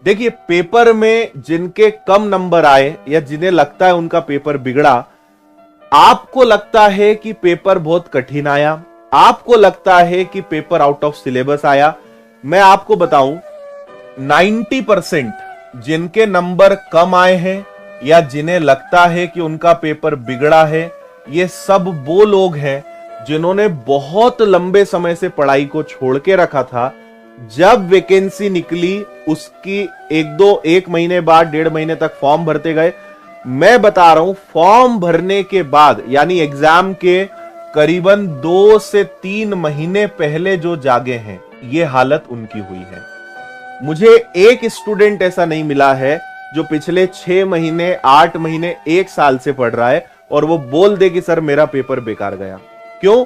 देखिए, पेपर में जिनके कम नंबर आए या जिन्हें लगता है उनका पेपर बिगड़ा, आपको लगता है कि पेपर बहुत कठिन आया, आपको लगता है कि पेपर आउट ऑफ सिलेबस आया। मैं आपको बताऊं, 90% जिनके नंबर कम आए हैं या जिन्हें लगता है कि उनका पेपर बिगड़ा है, ये सब वो लोग हैं जिन्होंने बहुत लंबे समय से पढ़ाई को छोड़ के रखा था। जब वैकेंसी निकली उसकी एक महीने बाद, 1.5 महीने तक फॉर्म भरते गए। मैं बता रहा हूं, फॉर्म भरने के बाद यानी एग्जाम के करीबन 2 से 3 महीने पहले जो जागे हैं, ये हालत उनकी हुई है। मुझे एक स्टूडेंट ऐसा नहीं मिला है जो पिछले 6 महीने, 8 महीने, 1 साल से पढ़ रहा है और वो बोल दे कि सर मेरा पेपर बेकार गया। क्यों?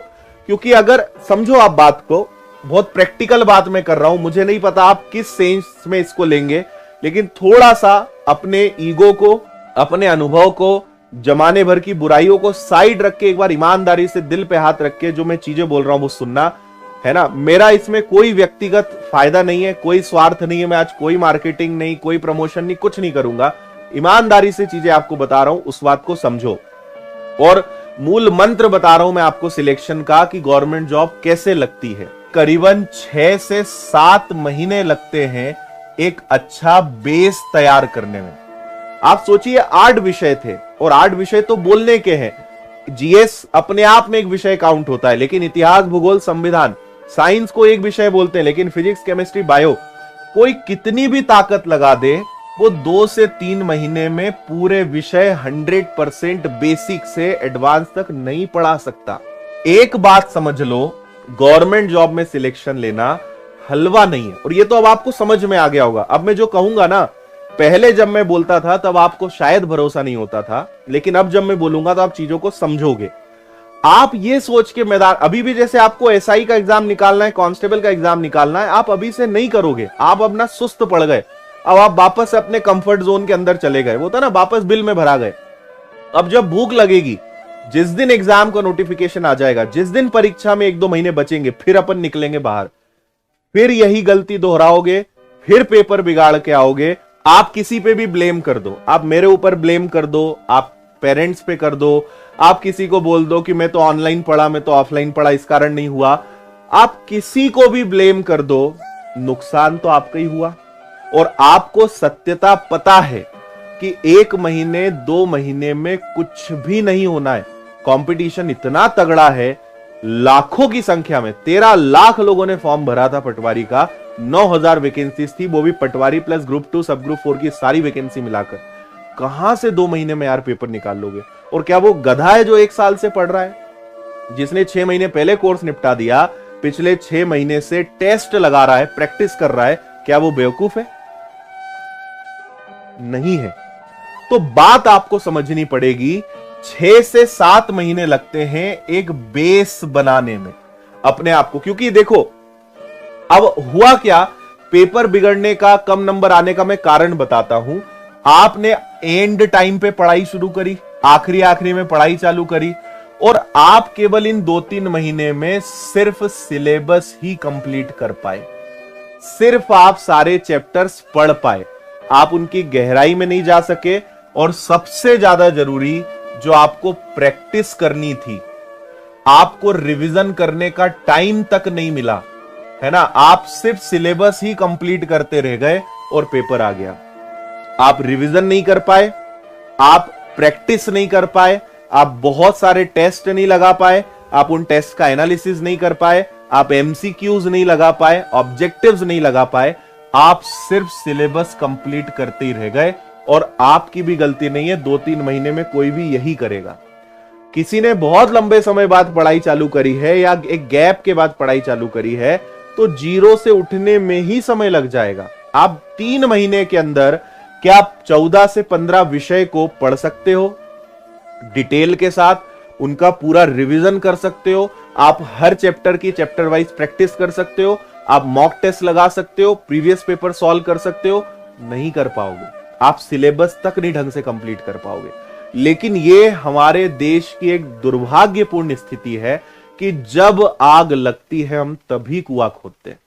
क्योंकि अगर समझो आप बात को, बहुत प्रैक्टिकल बात मैं कर रहा हूं, मुझे नहीं पता आप किस सेंस में इसको लेंगे, लेकिन थोड़ा सा अपने ईगो को, अपने अनुभव को, जमाने भर की बुराइयों को साइड रख के एक बार ईमानदारी से दिल पे हाथ रख के जो मैं चीजें बोल रहा हूं वो सुनना, है ना। मेरा इसमें कोई व्यक्तिगत फायदा नहीं है, कोई स्वार्थ नहीं है, मैं आज कोई मार्केटिंग नहीं, कोई प्रमोशन नहीं, कुछ नहीं करूंगा। ईमानदारी से चीजें आपको बता रहा हूं, उस बात को समझो। और मूल मंत्र बता रहा हूं मैं आपको सिलेक्शन का कि गवर्नमेंट जॉब कैसे लगती है। करीबन 6 से 7 महीने लगते हैं एक अच्छा बेस तैयार करने में। आप सोचिए, 8 विषय थे और 8 विषय तो बोलने के हैं। जीएस अपने आप में एक विषय काउंट होता है, लेकिन इतिहास, भूगोल, संविधान, साइंस को एक विषय बोलते हैं, लेकिन फिजिक्स, केमिस्ट्री, बायो, कोई कितनी भी ताकत लगा दे, वो 2 से 3 महीने में पूरे विषय 100% बेसिक से एडवांस तक नहीं पढ़ा सकता। एक बात समझ लो, गवर्नमेंट जॉब में सिलेक्शन लेना हलवा नहीं है। और ये तो अब आपको समझ में आ गया होगा। अब मैं जो कहूंगा ना, पहले जब मैं बोलता था तब आपको शायद भरोसा नहीं होता था, लेकिन अब जब मैं बोलूंगा तो आप चीजों को समझोगे। आप ये सोच के मैदान, अभी भी जैसे आपको एसआई का एग्जाम निकालना है, कांस्टेबल का एग्जाम निकालना है, आप अभी से नहीं करोगे। आप अपना सुस्त पड़ गए, अब आप वापस अपने कंफर्ट जोन के अंदर चले गए, वो था ना, वापस बिल में भरा गए। अब जब भूख लगेगी, जिस दिन एग्जाम का नोटिफिकेशन आ जाएगा, जिस दिन परीक्षा में 1-2 महीने बचेंगे, फिर अपन निकलेंगे बाहर, फिर यही गलती दोहराओगे, फिर पेपर बिगाड़ के आओगे। आप किसी पे भी ब्लेम कर दो, आप मेरे ऊपर ब्लेम कर दो, आप पेरेंट्स पे कर दो, आप किसी को बोल दो कि मैं तो ऑनलाइन पढ़ा, मैं तो ऑफलाइन पढ़ा, इस कारण नहीं हुआ। आप किसी को भी ब्लेम कर दो, नुकसान तो आपका ही हुआ। और आपको सत्यता पता है कि 1 महीने, 2 महीने में कुछ भी नहीं होना है। कंपटीशन इतना तगड़ा है, लाखों की संख्या में, 13 लाख लोगों ने फॉर्म भरा था पटवारी का, 9000 वैकेंसीज थी, वो भी पटवारी प्लस ग्रुप 2, सब ग्रुप 4 की सारी वैकेंसी मिलाकर। कहां से 2 महीने में यार पेपर निकाल लोगे? और क्या वो गधा है जो 1 साल से पढ़ रहा है, जिसने 6 महीने पहले कोर्स निपटा दिया, पिछले 6 महीने से टेस्ट लगा रहा है, प्रैक्टिस कर रहा है, क्या वो बेवकूफ है? नहीं है। तो बात आपको समझनी पड़ेगी, 6 से 7 महीने लगते हैं एक बेस बनाने में अपने आप को। क्योंकि देखो, अब हुआ क्या, पेपर बिगड़ने का, कम नंबर आने का मैं कारण बताता हूं। आपने एंड टाइम पे पढ़ाई शुरू करी, आखिरी में पढ़ाई चालू करी, और आप केवल इन 2-3 महीने में सिर्फ सिलेबस ही कंप्लीट कर पाए। सिर्फ आप सारे चैप्टर्स पढ़ पाए, आप उनकी गहराई में नहीं जा सके। और सबसे ज्यादा जरूरी, जो आपको प्रैक्टिस करनी थी, आपको रिवीजन करने का टाइम तक नहीं मिला, है ना। आप सिर्फ सिलेबस ही कंप्लीट करते रह गए और पेपर आ गया। आप रिवीजन नहीं कर पाए, आप प्रैक्टिस नहीं कर पाए, आप बहुत सारे टेस्ट नहीं लगा पाए, आप उन टेस्ट का एनालिसिस नहीं कर पाए, आप एमसीक्यूज नहीं लगा पाए, ऑब्जेक्टिव्स नहीं लगा पाए, आप सिर्फ सिलेबस कंप्लीट करते ही रह गए। और आपकी भी गलती नहीं है, 2-3 महीने में कोई भी यही करेगा। किसी ने बहुत लंबे समय बाद पढ़ाई चालू करी है या एक गैप के बाद पढ़ाई चालू करी है, तो जीरो से उठने में ही समय लग जाएगा। आप 3 महीने के अंदर क्या आप 14 से 15 विषय को पढ़ सकते हो, डिटेल के साथ उनका पूरा रिवीजन कर सकते हो, आप हर चैप्टर की चैप्टर वाइज प्रैक्टिस कर सकते हो, आप मॉक टेस्ट लगा सकते हो, प्रीवियस पेपर सॉल्व कर सकते हो? नहीं कर पाओगे। आप सिलेबस तक नहीं ढंग से कंप्लीट कर पाओगे। लेकिन ये हमारे देश की एक दुर्भाग्यपूर्ण स्थिति है कि जब आग लगती है हम तभी कुआं खोदते हैं।